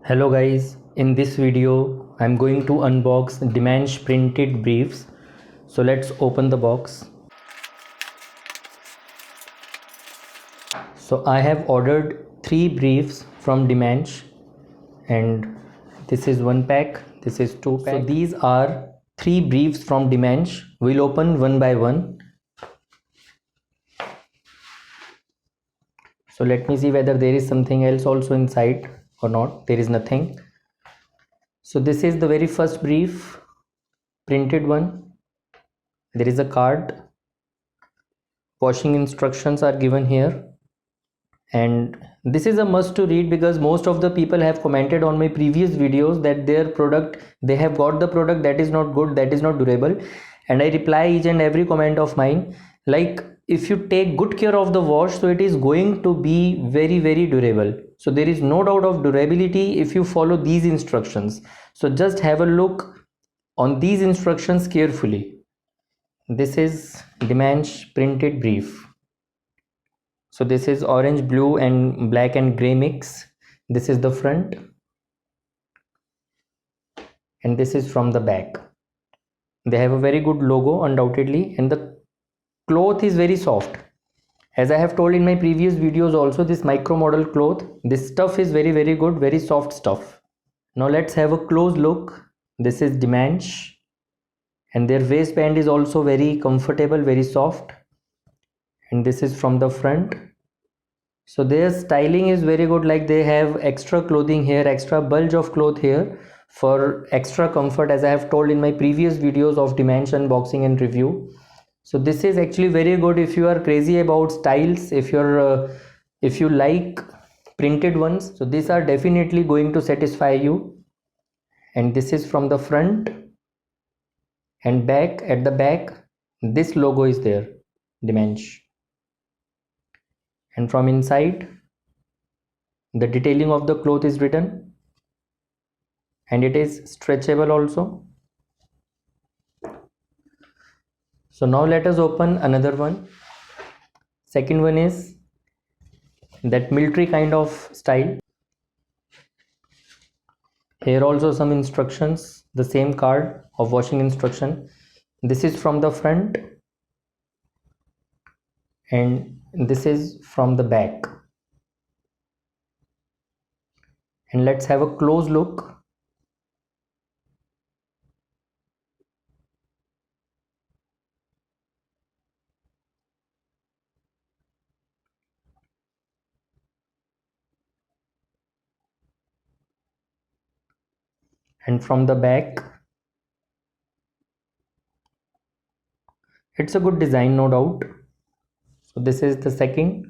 Hello guys, in this video I'm going to unbox Dimanche printed briefs. So let's open the box. So I have ordered 3 briefs from Dimanche, and this is one pack, this is 2 pack. So these are 3 briefs from Dimanche. We'll open one by one. So let me see whether there is something else also inside or not. There is nothing. So this is the very first brief, printed one. There is a card. Washing instructions are given here, and this is a must to read because most of the people have commented on my previous videos that their product, they have got the product that is not good, that is not durable, and I reply each and every comment of mine like, if you take good care of the wash, so it is going to be very durable. So there is no doubt of durability if you follow these instructions. So just have a look on these instructions carefully. This is Dimanche printed brief. So this is orange, blue and black and gray mix. This is the front, and this is from the back. They have a very good logo undoubtedly, and the cloth is very soft. As I have told in my previous videos also, this micro model cloth, this stuff is very good, very soft stuff. Now let's have a close look. This is Dimanche, and their waistband is also very comfortable, very soft, and this is from the front. So their styling is very good, like they have extra clothing here, extra bulge of cloth here for extra comfort, as I have told in my previous videos of Dimanche unboxing and review. So this is actually very good if you are crazy about styles, if you like printed ones. So these are definitely going to satisfy you. And this is from the front and back. At the back, this logo is there, Dimanche. And from inside, the detailing of the cloth is written, and it is stretchable also. So now let us open another one. Second one is that military kind of style. Here also some instructions, the same card of washing instruction. This is from the front, and this is from the back. And let's have a close look. And from the back, it's a good design, no doubt. So this is the second,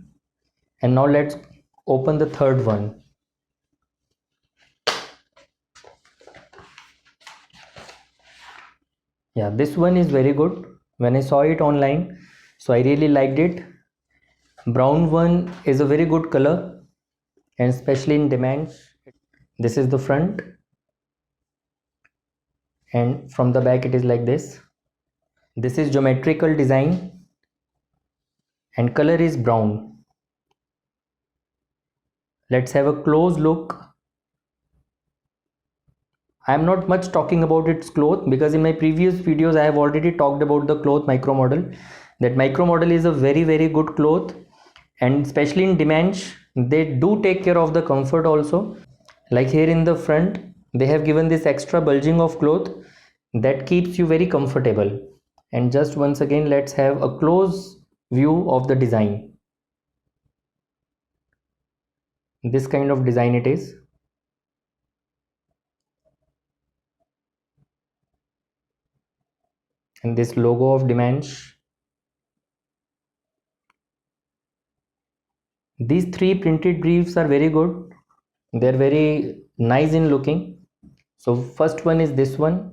and now let's open the third one. Yeah, this one is very good. When I saw it online, so I really liked it. Brown one is a very good color, and especially in Dimanche. This is the front, and from the back it is like this. This is geometrical design, and color is brown. Let's have a close look. I am not much talking about its cloth because in my previous videos I have already talked about the cloth micro model. That micro model is a very good cloth, and especially in Dimanche they do take care of the comfort also. Like here in the front they have given this extra bulging of cloth that keeps you very comfortable. And just once again, let's have a close view of the design. This kind of design it is. And this logo of Dimanche. These 3 printed briefs are very good. They're very nice in looking. So first one is this one.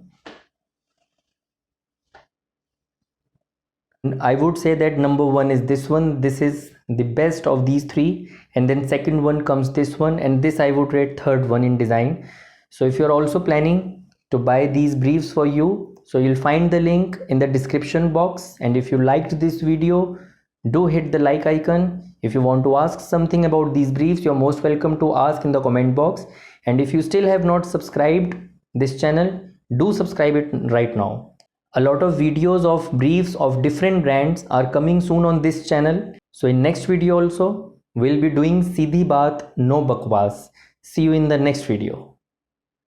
I would say that number 1 is this one. This is the best of these 3, and then second one comes this one, and this I would rate third one in design. So if you're also planning to buy these briefs for you, so you'll find the link in the description box. And if you liked this video, do hit the like icon. If you want to ask something about these briefs, you're most welcome to ask in the comment box. And if you still have not subscribed this channel, do subscribe it right now. A lot of videos of briefs of different brands are coming soon on this channel. So in next video also we'll be doing Seedhi Baat No Bakwas. See you in the next video.